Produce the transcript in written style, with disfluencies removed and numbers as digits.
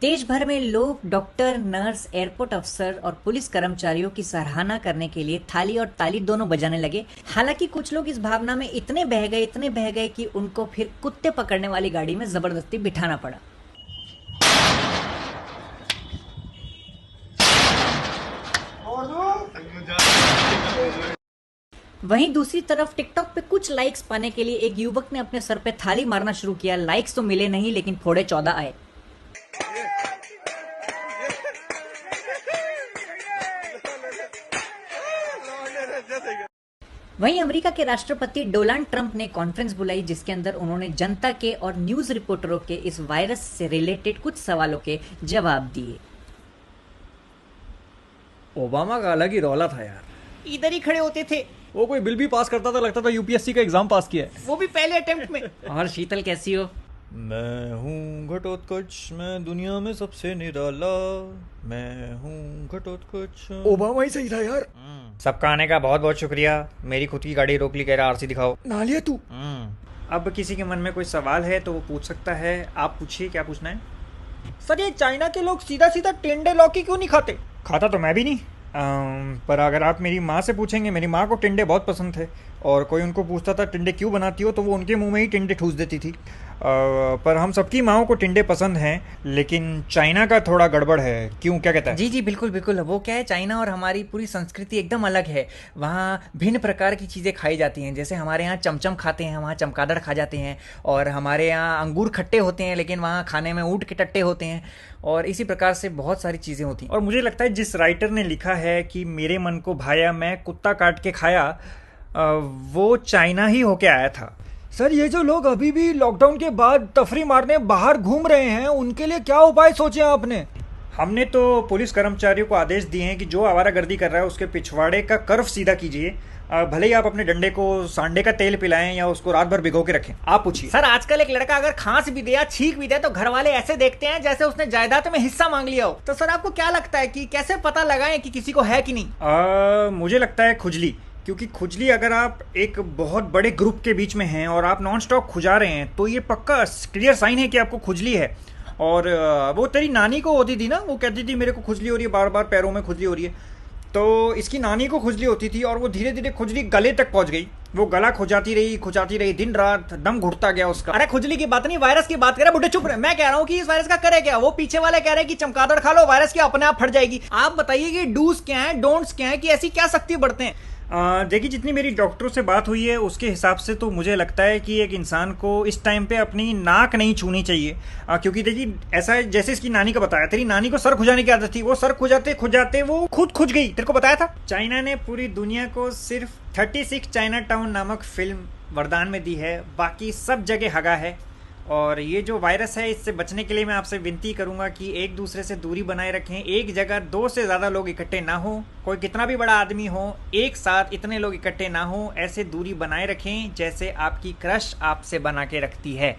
देश भर में लोग डॉक्टर, नर्स, एयरपोर्ट अफसर और पुलिस कर्मचारियों की सराहना करने के लिए थाली और ताली दोनों बजाने लगे। हालांकि कुछ लोग इस भावना में इतने बह गए कि उनको फिर कुत्ते पकड़ने वाली गाड़ी में जबरदस्ती बिठाना पड़ा। वहीं दूसरी तरफ टिकटॉक पे कुछ लाइक्स पाने के लिए एक युवक ने अपने सर पे थाली मारना शुरू किया। लाइक्स तो मिले नहीं, लेकिन फोड़े 14 आए। वहीं अमेरिका के राष्ट्रपति डोनाल्ड ट्रंप ने कॉन्फ्रेंस बुलाई, जिसके अंदर उन्होंने जनता के और न्यूज रिपोर्टरों के इस वायरस से रिलेटेड कुछ सवालों के जवाब दिए। ओबामा का अलग ही रौला था यार। इधर ही खड़े होते थे। वो कोई बिल भी पास करता था, लगता था यूपीएससी का एग्जाम पास किया है। वो भी पहले अटेम्प्ट में। और शीतल कैसी हो? मैं हूँ घटोत्कच, मैं दुनिया में सबसे निराला, मैं हूँ घटोत्कच। ओबामा ही सही था यार। सबका आने का बहुत बहुत शुक्रिया। मेरी खुद की गाड़ी रोक ली, कह रहा आरसी दिखाओ। नालिया तू। अब किसी के मन में कोई सवाल है तो वो पूछ सकता है। आप पूछिए, क्या पूछना है? सर, ये चाइना के लोग सीधा सीधा टिंडे लौकी क्यों नहीं खाते? खाता तो मैं भी नहीं, पर अगर आप मेरी माँ से पूछेंगे, मेरी माँ को टिंडे बहुत पसंद थे और कोई उनको पूछता था टिंडे क्यों बनाती हो, तो वो उनके मुंह में ही टिंडे ठूस देती थी। पर हम सबकी माँओं को टिंडे पसंद हैं, लेकिन चाइना का थोड़ा गड़बड़ है। क्यों, क्या कहता है? जी बिल्कुल बिल्कुल। वो क्या है, चाइना और हमारी पूरी संस्कृति एकदम अलग है। वहाँ भिन्न प्रकार की चीज़ें खाई जाती हैं। जैसे हमारे यहाँ चमचम खाते हैं, वहाँ चमगादड़ खा जाते हैं। और हमारे यहाँ अंगूर खट्टे होते हैं, लेकिन वहाँ खाने में ऊँट के टट्टे होते हैं। और इसी प्रकार से बहुत सारी चीज़ें होती हैं। और मुझे लगता है जिस राइटर ने लिखा है कि मेरे मन को भाया, मैं कुत्ता काट के खाया, वो चाइना ही होके आया था। सर, ये जो लोग अभी भी लॉकडाउन के बाद तफरी मारने बाहर घूम रहे हैं, उनके लिए क्या उपाय सोचे आपने? हमने तो पुलिस कर्मचारियों को आदेश दिए हैं कि जो आवारागर्दी कर रहा है उसके पिछवाड़े का कर्व सीधा कीजिए। भले ही आप अपने डंडे को सांडे का तेल पिलाएं या उसको रात भर भिगो के रखें। आप पूछिए। सर, आजकल एक लड़का अगर खांस भी दे या छींक भी दे तो घर वाले ऐसे देखते हैं जैसे उसने जायदाद में हिस्सा मांग लिया हो। तो सर, आपको क्या लगता है कि कैसे पता लगाएं कि किसी को है कि नहीं? मुझे लगता है खुजली। क्योंकि खुजली, अगर आप एक बहुत बड़े ग्रुप के बीच में हैं और आप नॉन स्टॉप खुजा रहे हैं, तो ये पक्का क्लियर साइन है कि आपको खुजली है। और वो तेरी नानी को होती थी ना, वो कहती थी मेरे को खुजली हो रही है, बार बार पैरों में खुजली हो रही है। तो इसकी नानी को खुजली होती थी और वो धीरे धीरे खुजली गले तक पहुंच गई। वो गला खुजाती रही दिन रात, दम घुटता गया उसका। अरे खुजली की बात नहीं, वायरस की बात करे। बुढ़े चुप रहे। मैं कह रहा हूँ कि इस वायरस का करे क्या? वो पीछे वाले कह रहे हैं कि चमगादड़ खा लो, वायरस की अपने आप फट जाएगी। आप बताइए कि डूज क्या है, डोंट्स क्या है, कि ऐसी क्या सख्ती बढ़ते हैं? देखिए, जितनी मेरी डॉक्टरों से बात हुई है उसके हिसाब से तो मुझे लगता है कि एक इंसान को इस टाइम पे अपनी नाक नहीं छूनी चाहिए। क्योंकि देखिए, ऐसा है जैसे इसकी नानी को बताया, तेरी नानी को सर खुजाने की आदत थी, वो सर खुजाते वो खुद खुज गई। तेरे को बताया था। चाइना ने पूरी दुनिया को सिर्फ 36 चाइना टाउन नामक फिल्म वरदान में दी है, बाकी सब जगह हगा है। और ये जो वायरस है, इससे बचने के लिए मैं आपसे विनती करूंगा कि एक दूसरे से दूरी बनाए रखें। एक जगह 2 से ज़्यादा लोग इकट्ठे ना हो। कोई कितना भी बड़ा आदमी हो, एक साथ इतने लोग इकट्ठे ना हो। ऐसे दूरी बनाए रखें जैसे आपकी क्रश आपसे बना के रखती है।